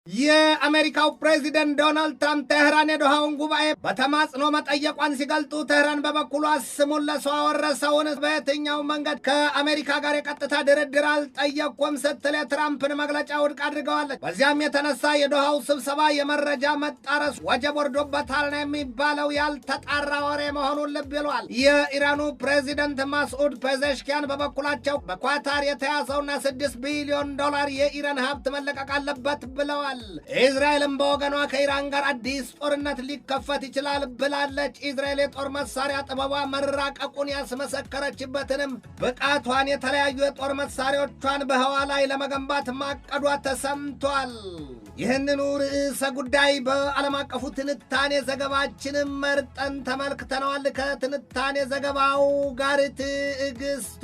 የአሜሪካው ፕሬዚደንት ዶናልድ ትራምፕ ቴህራን የዶሃውን ጉባኤ በተማጽኖ መጠየቋን ሲገልጡ ቴህራን በበኩሏ ስሙን ለሰው አወረሰውን በየትኛው መንገድ ከአሜሪካ ጋር የቀጥታ ድርድር አልጠየቅኩም ስትል የትራምፕን መግለጫ ውድቅ አድርገዋለች። በዚያም የተነሳ የዶሃው ስብሰባ የመረጃ መጣረስ ወጀብ ወርዶበታል ነው የሚባለው ያልተጣራ ወሬ መሆኑን ልብ ይሏል። የኢራኑ ፕሬዚደንት ማስዑድ ፔዜሽኪያን በበኩላቸው በኳታር የተያዘውና $6 ቢሊዮን የኢራን ሀብት መለቀቅ አለበት ብለዋል። እስራኤልም በወገኗ ከኢራን ጋር አዲስ ጦርነት ሊከፈት ይችላል ብላለች። እስራኤል የጦር መሳሪያ ጥበቧ መራቀቁን ያስመሰከረችበትንም ብቃቷን የተለያዩ የጦር መሳሪያዎቿን በህዋ ላይ ለመገንባት ማቀዷ ተሰምቷል። ይህንኑ ርዕሰ ጉዳይ በዓለም አቀፉ ትንታኔ ዘገባችንም መርጠን ተመልክተነዋል። ከትንታኔ ዘገባው ጋር ትዕግስቱ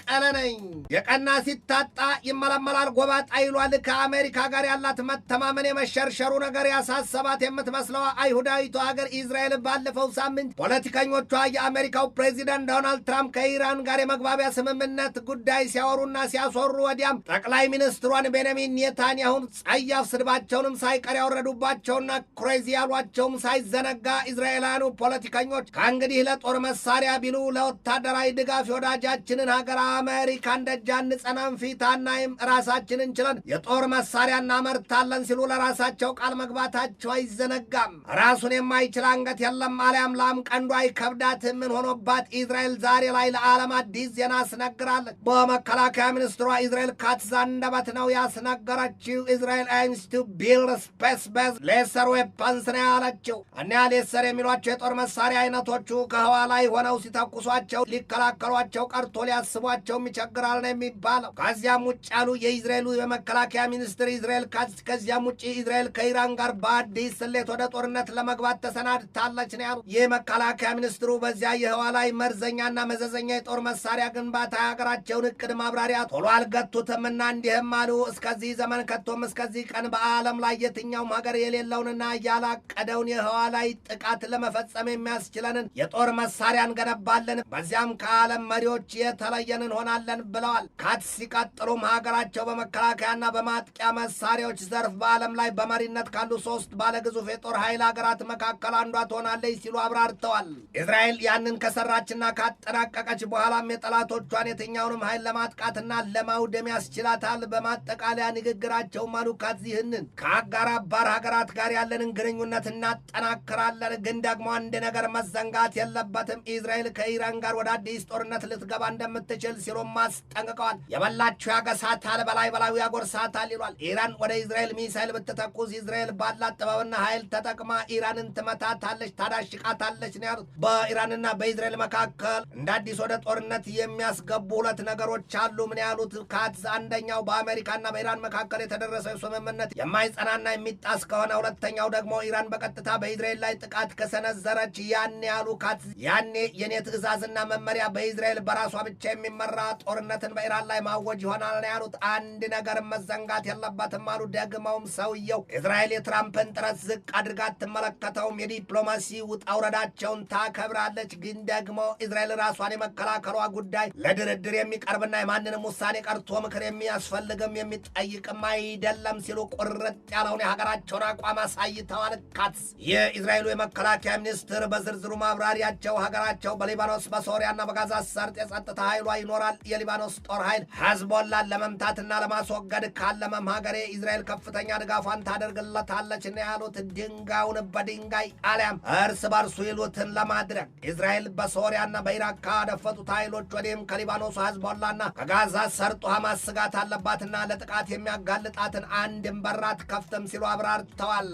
ቀለነኝ የቀና ሲታጣ ይመለመላል ጎባጣ ይሏል። ከአሜሪካ ጋር ያላት መተማመን የመሸርሸሩ ነገር ያሳሰባት የምትመስለው አይሁዳዊቷ ሀገር እስራኤል ባለፈው ሳምንት ፖለቲከኞቿ የአሜሪካው ፕሬዚደንት ዶናልድ ትራምፕ ከኢራን ጋር የመግባቢያ ስምምነት ጉዳይ ሲያወሩና ሲያስወሩ ወዲያም ጠቅላይ ሚኒስትሯን ቤንያሚን ኔታንያሁን ጸያፍ ስድባቸውንም ሳይቀር ያወረዱባቸውና ክሬዚ ያሏቸውም ሳይዘነጋ እስራኤላውያኑ ፖለቲከኞች ከእንግዲህ ለጦር መሳሪያ ቢሉ ለወታደራዊ ድጋፍ የወዳጃችንን ሀገር አሜሪካን ደጃን ጸናን ፊታናይም ራሳችንን ችለን የጦር መሳሪያ እናመርታለን ሲሉ ለራሳቸው ቃል መግባታቸው አይዘነጋም። ራሱን የማይችል አንገት የለም አሊያም ላም ቀንዷ አይከብዳትም። ምን ሆኖባት እስራኤል ዛሬ ላይ ለዓለም አዲስ ዜና አስነግራለች። በመከላከያ ሚኒስትሯ እስራኤል ካትዝ አንደበት ነው ያስነገረችው። እስራኤል aims to build space based laser weapons ነው ያለችው። እኒያ ሌሰር የሚሏቸው የጦር መሳሪያ አይነቶቹ ከህዋ ላይ ሆነው ሲተኩሷቸው ሊከላከሏቸው ቀርቶ ሊያስቧቸው ይቸግራል ነው የሚባለው። ከዚያም ውጭ ያሉ የእስራኤሉ የመከላከያ ሚኒስትር እስራኤል ካትዝ ከዚያም ውጭ እስራኤል ከኢራን ጋር በአዲስ ስሌት ወደ ጦርነት ለመግባት ተሰናድታለች ነው ያሉት። የመከላከያ ሚኒስትሩ በዚያ የህዋ ላይ መርዘኛና መዘዘኛ የጦር መሳሪያ ግንባታ የሀገራቸውን እቅድ ማብራሪያ ቶሎ አልገቱትምና እንዲህም አሉ። እስከዚህ ዘመን ከቶም እስከዚህ ቀን በዓለም ላይ የትኛውም ሀገር የሌለውንና ያላቀደውን የህዋ ላይ ጥቃት ለመፈጸም የሚያስችለንን የጦር መሳሪያ እንገነባለን፣ በዚያም ከዓለም መሪዎች የተለየንን ሆናለን ብለዋል። ካትዝ ሲቀጥሉም ሀገራቸው በመከላከያና በማጥቂያ መሳሪያዎች ዘርፍ በዓለም ላይ በመሪነት ካሉ 3 ባለግዙፍ የጦር ኃይል ሀገራት መካከል አንዷ ትሆናለች ሲሉ አብራርተዋል። እስራኤል ያንን ከሰራችና ካጠናቀቀች በኋላም የጠላቶቿን የትኛውንም ኃይል ለማጥቃትና ለማውደም ያስችላታል። በማጠቃለያ ንግግራቸው አሉ ካትዝ ይህንን ከአጋር አባር ሀገራት ጋር ያለንን ግንኙነት እናጠናክራለን፣ ግን ደግሞ አንድ ነገር መዘንጋት የለበትም። እስራኤል ከኢራን ጋር ወደ አዲስ ጦርነት ልትገባ እንደምትችል ሲሉም ማስጠንቅቀዋል። የበላችሁ ያገሳታል፣ በላይ በላዩ ያጎርሳታል ይሏል። ኢራን ወደ እስራኤል ሚሳይል ብትተኩስ እስራኤል ባላት ጥበብና ኃይል ተጠቅማ ኢራንን ትመታታለች፣ ታዳሽቃታለች ነው ያሉት። በኢራንና በእስራኤል መካከል እንደ አዲስ ወደ ጦርነት የሚያስገቡ 2 ነገሮች አሉ። ምን ያሉት ካትዝ አንደኛው በአሜሪካና በኢራን መካከል የተደረሰው ስምምነት የማይጸናና የሚጣስ ከሆነ፣ ሁለተኛው ደግሞ ኢራን በቀጥታ በእስራኤል ላይ ጥቃት ከሰነዘረች ያኔ ያሉ ካትዝ ያኔ የኔ ትዕዛዝና መመሪያ በእስራኤል በራሷ ብቻ የሚመራ ጦርነትን በኢራን ላይ ማወጅ ይሆናል ነው ያሉት። አንድ ነገር መዘንጋት የለበትም አሉ። ደግመውም ሰውየው እስራኤል የትራምፕን ጥረት ዝቅ አድርጋ አትመለከተውም፣ የዲፕሎማሲ ውጣ ውረዳቸውን ታከብራለች፣ ግን ደግሞ እስራኤል ራሷን የመከላከሏ ጉዳይ ለድርድር የሚቀርብና የማንንም ውሳኔ ቀርቶ ምክር የሚያስፈልግም የሚጠይቅም አይደለም ሲሉ ቁርጥ ያለውን የሀገራቸውን አቋም አሳይተዋል። ካትዝ የእስራኤሉ የመከላከያ ሚኒስትር በዝርዝሩ ማብራሪያቸው ሀገራቸው በሊባኖስ በሶሪያና በጋዛ ሰርጥ የጸጥታ ኃይሏ ይኖራል፣ የሊባኖስ ጦር ኃይል ሐዝቦላን ለመምታትና ለማስወገድ ካለመም ሀገሬ እስራኤል ከፍተኛ ድጋፏን ታደርግለታለች ነው ያሉት። ድንጋዩን በድንጋይ አሊያም እርስ በርሱ ይሉትን ለማድረግ እስራኤል በሶሪያና በኢራቅ ካደፈጡት ኃይሎች ወዲህም ከሊባኖሱ ሐዝቦላና ከጋዛ ሰርጡ ሐማስ ስጋት አለባትና ለጥቃት የሚያጋልጣትን አንድም በር አትከፍትም ሲሉ አብራርተዋል።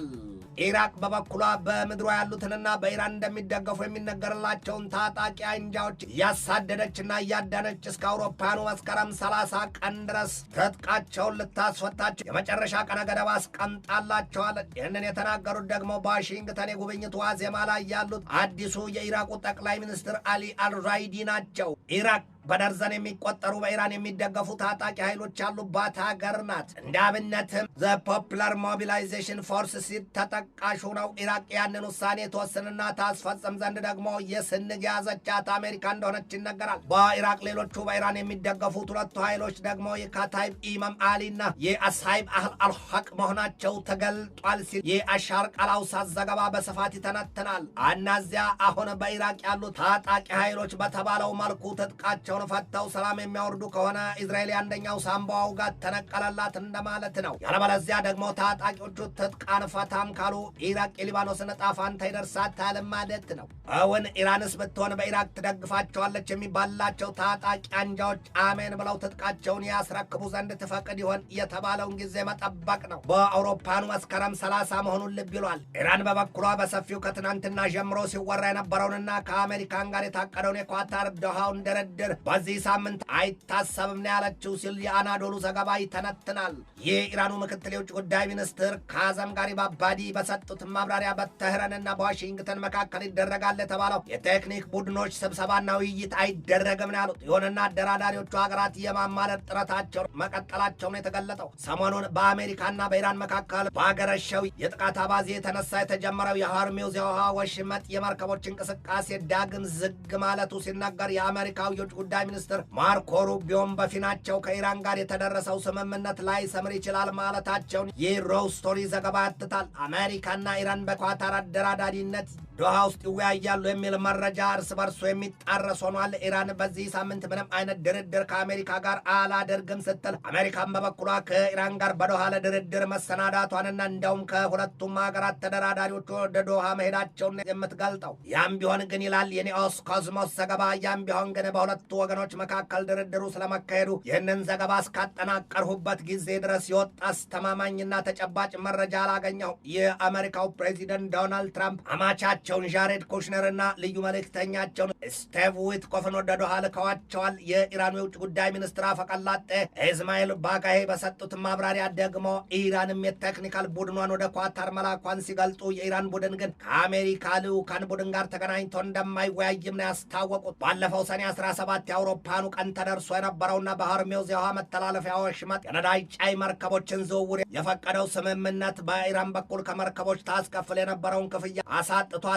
ኢራቅ በበኩሏ በምድሯ ያሉትንና በኢራን እንደሚደገፉ የሚነገርላቸውን ታጣቂ አንጃዎች እያሳደደችና እያዳነች እስከ አውሮፓውያኑ መስከረም 30 ቀን ድረስ ትጥቃቸውን ልታስፈታቸው የመጨረሻ ቀነ ገደብ አስቀምጣላቸዋለች። ይህንን የተናገሩት ደግሞ በዋሽንግተን የጉብኝቱ ዋዜማ ላይ ያሉት አዲሱ የኢራቁ ጠቅላይ ሚኒስትር አሊ አልራይዲ ናቸው። ኢራቅ በደርዘን የሚቆጠሩ በኢራን የሚደገፉ ታጣቂ ኃይሎች ያሉባት ሀገር ናት። እንደ አብነትም ዘ ፖፑላር ሞቢላይዜሽን ፎርስ ሲል ተጠቃሹ ነው። ኢራቅ ያንን ውሳኔ ተወስንና ታስፈጽም ዘንድ ደግሞ የስንግ ያዘቻት አሜሪካ እንደሆነች ይነገራል። በኢራቅ ሌሎቹ በኢራን የሚደገፉት ሁለቱ ኃይሎች ደግሞ የካታይብ ኢማም አሊና የአስሃይብ አህል አልሐቅ መሆናቸው ተገልጧል ሲል የአሻር ቃላውሳት ዘገባ በስፋት ይተነትናል። እነዚያ አሁን በኢራቅ ያሉ ታጣቂ ኃይሎች በተባለው መልኩ ትጥቃቸውን ፈተው ሰላም የሚያወርዱ ከሆነ እስራኤል አንደኛው ሳምባው ጋር ተነቀለላት እንደማለት ነው። ያለበለዚያ ደግሞ ታጣቂዎቹ ትጥቅ አንፈታም ካሉ ኢራቅ የሊባኖስን ዕጣ ፈንታ ይደርሳታል ማለት ነው። አሁን ኢራንስ ብትሆን በኢራቅ ትደግፋቸዋለች የሚባላቸው ታጣቂ አንጃዎች አሜን ብለው ትጥቃቸውን ያስረክቡ ዘንድ ትፈቅድ ይሆን የተባለውን ጊዜ መጠበቅ ነው። በአውሮፓኑ መስከረም 30 መሆኑን ልብ ይሏል። ኢራን በበኩሏ በሰፊው ከትናንትና ጀምሮ ሲወራ የነበረውንና ከአሜሪካን ጋር የታቀደውን የኳታር ዶሃውን ድርድር በዚህ ሳምንት አይታሰብም ነው ያለችው ሲል የአናዶሉ ዘገባ ይተነትናል። የኢራኑ ምክትል የውጭ ጉዳይ ሚኒስትር ካዘም ጋሪባባዲ በሰጡት ማብራሪያ በቴህራንና በዋሽንግተን መካከል ይደረጋል የተባለው የቴክኒክ ቡድኖች ስብሰባና ውይይት አይደረግም ነው ያሉት። ይሁንና አደራዳሪዎቹ ሀገራት የማማለር ጥረታቸው መቀጠላቸውን የተገለጠው ሰሞኑን በአሜሪካና በኢራን መካከል በአገረሸው የጥቃት አባዜ የተነሳ የተጀመረው የሆርሙዝ የውሃ ወሽመጥ የመርከቦች እንቅስቃሴ ዳግም ዝግ ማለቱ ሲነገር የአሜሪካው የውጭ ጉዳይ ሚኒስትር ማርኮ ሩቢዮም በፊናቸው ከኢራን ጋር የተደረሰው ስምምነት ላይ ሰምር ይችላል ማለታቸውን የሮው ስቶሪ ዘገባ ያትታል። አሜሪካና ኢራን በኳታር አደራዳሪነት ዶሃ ውስጥ ይወያያሉ የሚል መረጃ እርስ በርሶ የሚጣረስ ሆኗል። ኢራን በዚህ ሳምንት ምንም አይነት ድርድር ከአሜሪካ ጋር አላደርግም ስትል አሜሪካን በበኩሏ ከኢራን ጋር በዶሃ ለድርድር መሰናዳቷንና እንዲያውም ከሁለቱም ሀገራት ተደራዳሪዎች ወደ ዶሃ መሄዳቸውን የምትገልጠው ያም ቢሆን ግን ይላል የኒኦስ ኮዝሞስ ዘገባ፣ ያም ቢሆን ግን በሁለቱ ወገኖች መካከል ድርድሩ ስለመካሄዱ ይህንን ዘገባ እስካጠናቀርሁበት ጊዜ ድረስ የወጣ አስተማማኝና ተጨባጭ መረጃ አላገኘው። የአሜሪካው ፕሬዚደንት ዶናልድ ትራምፕ አማቻቸውን ጃሬድ ኩሽነርና ልዩ መልእክተኛቸውን ስቲቭ ዊትኮፍን ወደ ዶሃ ልከዋቸዋል። የኢራኑ የውጭ ጉዳይ ሚኒስትር አፈቀላጤ ኢስማኤል ባጋሄ በሰጡት ማብራሪያ ደግሞ ኢራንም የቴክኒካል ቡድኗን ወደ ኳታር መላኳን ሲገልጡ የኢራን ቡድን ግን ከአሜሪካ ልዑካን ቡድን ጋር ተገናኝቶ እንደማይወያይም ነው ያስታወቁት። ባለፈው ሰኔ 17 የአውሮፓኑ ቀን ተደርሶ የነበረውና በሆርሙዝ የውሃ መተላለፊያ ወሽመጥ የነዳጅ ጫኝ መርከቦችን ዝውውር የፈቀደው ስምምነት በኢራን በኩል ከመርከቦች ታስከፍል የነበረውን ክፍያ አሳጥቷታልና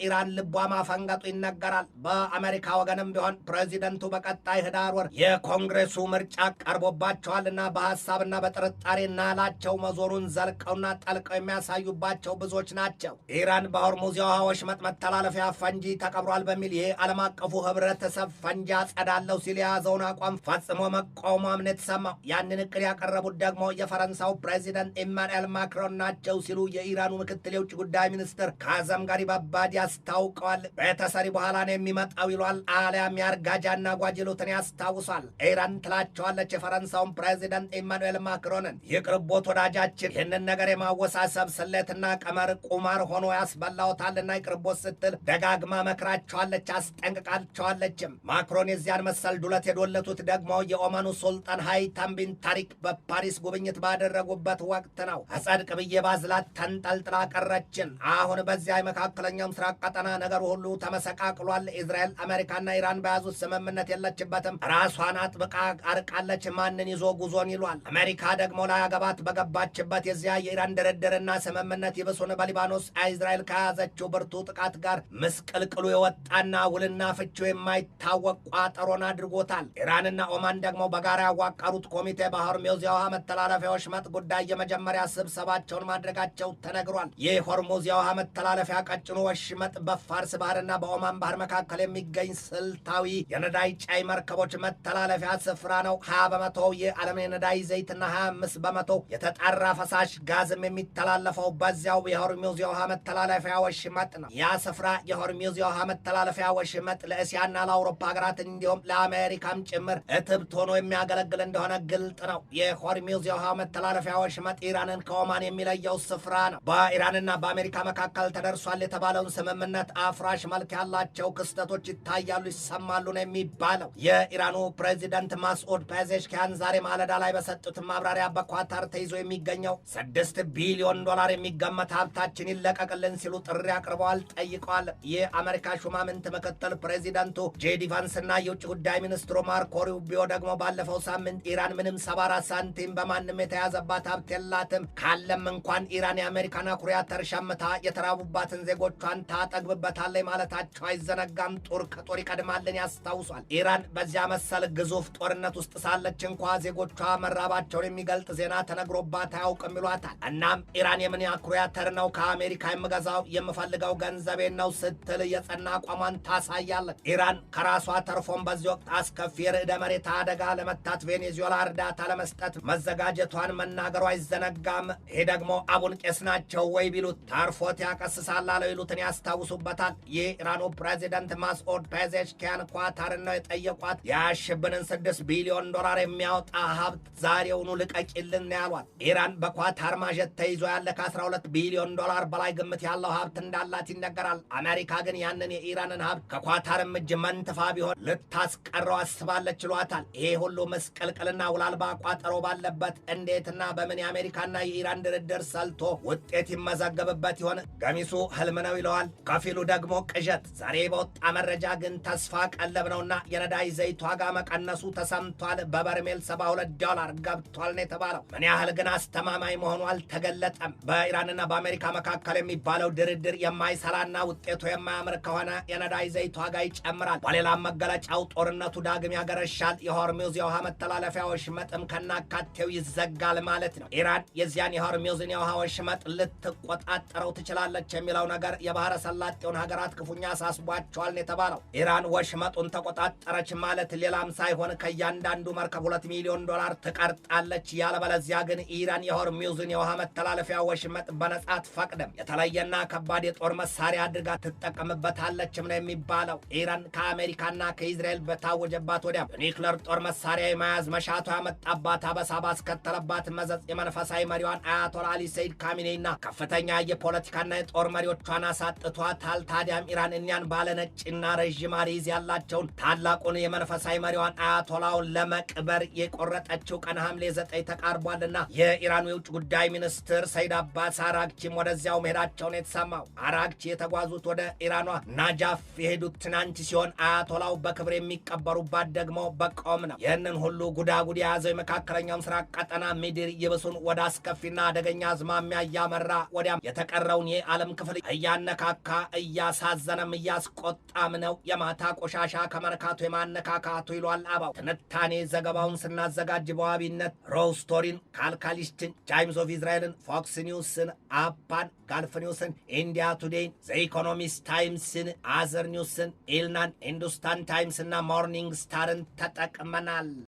ኢራን ልቧ ማፈንገጡ ይነገራል። በአሜሪካ ወገንም ቢሆን ፕሬዚደንቱ በቀጣይ ህዳር ወር የኮንግሬሱ ምርጫ ቀርቦባቸዋልና በሐሳብና በጥርጣሬ ናላቸው መዞሩን ዘልቀውና ጠልቀው የሚያሳዩባቸው ብዙዎች ናቸው። ኢራን በሆርሙዝ የውሃ ወሽመጥ መተላለፊያ ፈንጂ ተቀብሯል በሚል የዓለም አቀፉ ህብረተሰብ ፈንጂ አጸዳለሁ ሲል የያዘውን አቋም ፈጽሞ መቃወሟም ነው የተሰማው። ያንን እቅድ ያቀረቡት ደግሞ የፈረንሳው ፕሬዚደንት ኢማኑኤል ማክሮን ናቸው ሲሉ የኢራኑ ምክትል የውጭ ጉዳይ ሚኒስትር ካዘም ጋሪባባዲ አስታውቀዋል። ቤተሰሪ በኋላ ነው የሚመጣው ይሏል። አሊያም ያርጋጃና ጓጅሉትን ያስታውሷል። ኢራን ትላቸዋለች የፈረንሳውን ፕሬዚደንት ኢማኑኤል ማክሮንን ይቅርቦት ወዳጃችን፣ ይህንን ነገር የማወሳሰብ ስሌትና ቀመር ቁማር ሆኖ ያስበላውታልና ይቅርቦት ስትል ደጋግማ መክራቸዋለች፣ አስጠንቅቃቸዋለችም። ማክሮን የዚያን መሰል ዱለት የዶለቱት ደግሞ የኦማኑ ሱልጣን ሃይታም ቢን ታሪክ በፓሪስ ጉብኝት ባደረጉበት ወቅት ነው። አጸድቅ ብዬ ባዝላት ተንጠልጥላ ቀረችን። አሁን በዚያ የመካከለኛው ምስራቅ ቀጠና ነገሩ ሁሉ ተመሰቃቅሏል። እስራኤል አሜሪካና ኢራን በያዙት ስምምነት የለችበትም፣ ራሷን አጥብቃ አርቃለች። ማንን ይዞ ጉዞን ይሏል። አሜሪካ ደግሞ ላያገባት በገባችበት የዚያ የኢራን ድርድርና ስምምነት ይብሱን በሊባኖስ እስራኤል ከያዘችው ብርቱ ጥቃት ጋር ምስቅልቅሉ የወጣና ውልና ፍቺው የማይታወቅ ቋጠሮን አድርጎታል። ኢራንና ኦማን ደግሞ በጋራ ያዋቀሩት ኮሚቴ በሆርሙዝ የውሃ መተላለፊያ ወሽመጥ ጉዳይ የመጀመሪያ ስብሰባቸውን ማድረጋቸው ተነግሯል። የሆርሙዝ የውሃ መተላለፊያ ቀጭኑ ወሽመጥ በፋርስ ባህርና በኦማን ባህር መካከል የሚገኝ ስልታዊ የነዳጅ ጫኝ መርከቦች መተላለፊያ ስፍራ ነው። 20 በመቶ የዓለም የነዳጅ ዘይትና 25 በመቶ የተጣራ ፈሳሽ ጋዝም የሚተላለፈው በዚያው የሆርሙዝ የውሃ መተላለፊያ ወሽመጥ ነው። ያ ስፍራ የሆርሙዝ የውሃ መተላለፊያ ወሽመጥ ለእስያና ለአውሮፓ ሀገራት እንዲሁም ለአሜሪካም ጭምር እትብት ሆኖ የሚያገለግል እንደሆነ ግልጥ ነው። የሆርሙዝ የውሃ መተላለፊያ ወሽመጥ ኢራንን ከኦማን የሚለየው ስፍራ ነው። በኢራንና በአሜሪካ መካከል ተደርሷል የተባለውን ስምምነት አፍራሽ መልክ ያላቸው ክስተቶች ይታያሉ፣ ይሰማሉ ነው የሚባለው። የኢራኑ ፕሬዚደንት ማስዑድ ፔዜሽኪያን ዛሬ ማለዳ ላይ በሰጡት ማብራሪያ በኳታር ተይዞ የሚገኘው 6 ቢሊዮን ዶላር የሚገመት ሀብታችን ይለቀቅልን ሲሉ ጥሪ አቅርበዋል፣ ጠይቀዋል። የአሜሪካ ሹማምንት ምክትል ፕሬዚደንቱ ጄዲ ቫንስና የውጭ ጉዳይ ሚኒስትሩ ማርኮ ሩቢዮ ደግሞ ባለፈው ሳምንት ኢራን ምንም 74 ሳንቲም በማንም የተያዘባት ሀብት የላትም፣ ካለም እንኳን ኢራን የአሜሪካን አኩሪ አተር ሸምታ የተራቡባትን ዜጎቿን ታጠግብበታለች ማለታቸው አይዘነጋም። ጦር ከጦር ይቀድማልን ያስታውሷል። ኢራን በዚያ መሰል ግዙፍ ጦርነት ውስጥ ሳለች እንኳ ዜጎቿ መራባቸውን የሚገልጥ ዜና ተነግሮባት አያውቅም ይሏታል። እናም ኢራን የምን አኩሪ አተር ነው ከአሜሪካ የምገዛው የምፈልገው ገንዘቤን ነው ስትል የጸና አቋሟን ታሳያለች። ኢራን ከራሷ ተርፎም በዚህ ወቅት አስከፊ የርዕደ መሬት አደጋ ለመታት ቬኔዙዌላ እርዳታ ለመስጠት መዘጋጀቷን መናገሩ አይዘነጋም። ይህ ደግሞ አቡን ቄስ ናቸው ወይ ቢሉት ታርፎት ያቀስሳል አለው ይሉትን ያስታውሱበታል። የኢራኑ ፕሬዚደንት ማስዑድ ፔዜሽኪያን ኳታርን ነው የጠየቋት። ያሽብንን 6 ቢሊዮን ዶላር የሚያወጣ ሀብት ዛሬውኑ ልቀቂልን ያሏት። ኢራን በኳታር ማጀት ተይዞ ያለ ከ12 ቢሊዮን ዶላር በላይ ግምት ያለው ሀብት እንዳላት ይነገራል። አሜሪካ ግን ያንን የኢራንን ሀብት ከኳታርም እጅ መንትፋ ቢሆን ልታስቀረው አስባለች ይሏታል። ይሄ ሁሉ መስቀልቅልና ውላልባ ቋጠሮ ባለበት እንዴትና በምን የአሜሪካና የኢራን ድርድር ሰልቶ ውጤት ይመዘገብበት ይሆን? ገሚሱ ህልም ነው ይለዋል፣ ከፊሉ ደግሞ ቅዠት። ዛሬ በወጣ መረጃ ግን ተስፋ ቀለብ ነውና የነዳጅ ዘይት ዋጋ መቀነሱ ተሰምቷል። በበርሜል 72 ዶላር ገብቷል ነው የተባለው። ምን ያህል ግን አስተማማኝ መሆኑ አልተገለጠም። በኢራንና በአሜሪካ መካከል የሚባለው ድርድር የማይሰራና ውጤቱ የማያምር ከሆነ የነዳጅ ዘይት ዋጋ ይጨምራል። በሌላም መገለጫው ጦርነቱ ዳግም ያገረሻል። የሆርሙዝ የውሃ መተላለፊያ ወሽመጥም ከናካቴው ይዘጋል ማለት ነው። ኢራን የዚያን የሆርሙዝን የውሃ ወሽመጥ ልትቆጣጠረው ትችላለች የሚለው ነገር የባህረ ሰላጤውን ሀገራት ክፉኛ አሳስቧቸዋል ነው የተባለው። ኢራን ወሽመጡን ተቆጣጠረች ማለት ሌላም ሳይሆን ከእያንዳንዱ መርከብ 2 ሚሊዮን ዶላር ትቀርጣለች። ያለበለዚያ ግን ኢራን የሆርሙዝን የውሃ መተላለፊያ ወሽመጥ በነጻ አትፈቅድም። የተለየና ከባድ የጦር መሳሪያ አድርጋ ትጠቀምበታለችም ነው የሚባለው። ኢራን ከአሜሪካና ከኢዝራኤል በታወጀባት ወዲያ በኒውክለር ጦር መሳሪያ የመያዝ መሻቷ ያመጣባት አበሳ ባስከተለባት መዘዝ የመንፈሳዊ መሪዋን አያቶላ አሊ ሰይድ ካሚኔና ከፍተኛ የፖለቲካና የጦር መሪዎቿን አሳጥቷታል። ታዲያም ኢራን እኛን ባለነጭና ረዥም አሪዝ ያላቸውን ታላቁን የመንፈሳዊ መሪዋን አያቶላውን ለመቅበር የቆረጠችው ቀን ሐምሌ 9 ተቃርቧልና የኢራኑ የውጭ ጉዳይ ሚኒስትር ሰይድ አባስ አራግቺም ወደዚያው መሄዳቸውን የተሰማው። አራግቺ የተጓዙት ወደ ኢራኗ ናጃፍ የሄዱት ትናንት ሲሆን አያቶላው በክብር የሚቀበሩባት ደግሞ በቆም ነው። ይህንን ሁሉ ጉዳጉድ የያዘው የመካከለኛው ምስራቅ ቀጠና ምድር ይብሱን ወደ አስከፊና አደገኛ አዝማሚያ እያመራ ወዲያም የተቀረውን የዓለም ክፍል እያነካካ እያሳዘነም እያስቆጣም ነው። የማታ ቆሻሻ ከመርካቶ የማነካካቱ ይሏል አባው። ትንታኔ ዘገባውን ስናዘጋጅ በዋቢነት ሮው ስቶሪን፣ ካልካሊስትን፣ ታይምስ ኦፍ ኢዝራኤልን፣ ፎክስ ኒውስን፣ አፓን፣ ጋልፍ ኒውስን፣ ኢንዲያ ቱዴይን፣ ዘ ኢኮኖሚስት ታይምስን፣ አዘር ኒውስን፣ ኢልናን፣ ሂንዱስታን ታይምስና ሞርኒንግ ስታርን ተጠቅመናል።